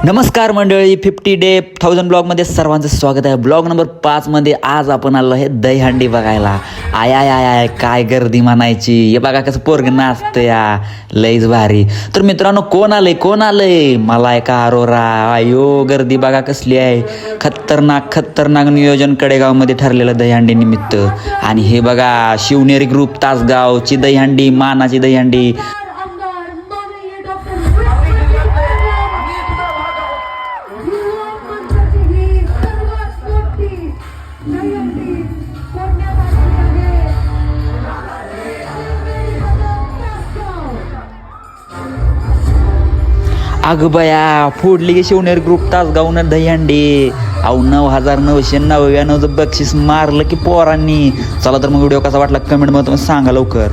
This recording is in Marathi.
नमस्कार मंडळी, 50 डे 1000 ब्लॉगमध्ये सर्वांचं स्वागत आहे. ब्लॉग नंबर 5 मध्ये आज आपण आलो आहे दहीहंडी बघायला. आय आय आय आय काय गर्दी म्हणायची. हे बघा कसं पोरगं नाचतं या, लईच भारी. तर मित्रांनो, कोण आलंय मला का अरोरा. अयो गर्दी बघा कसली आहे. खतरनाक नियोजन कडेगावमध्ये ठरलेलं दहीहंडी निमित्त. आणि हे बघा शिवनेरी ग्रुप तासगावची दहीहंडी, मानाची दहीहंडी. अगं बया, फोडली की शिवनेर ग्रुप तासगावनं दहीहंडी. 9,999 बक्षीस मारलं की पोरांनी. चला तर मग व्हिडिओ कसा वाटला कमेंटमध्ये तुम्ही सांगा लवकर.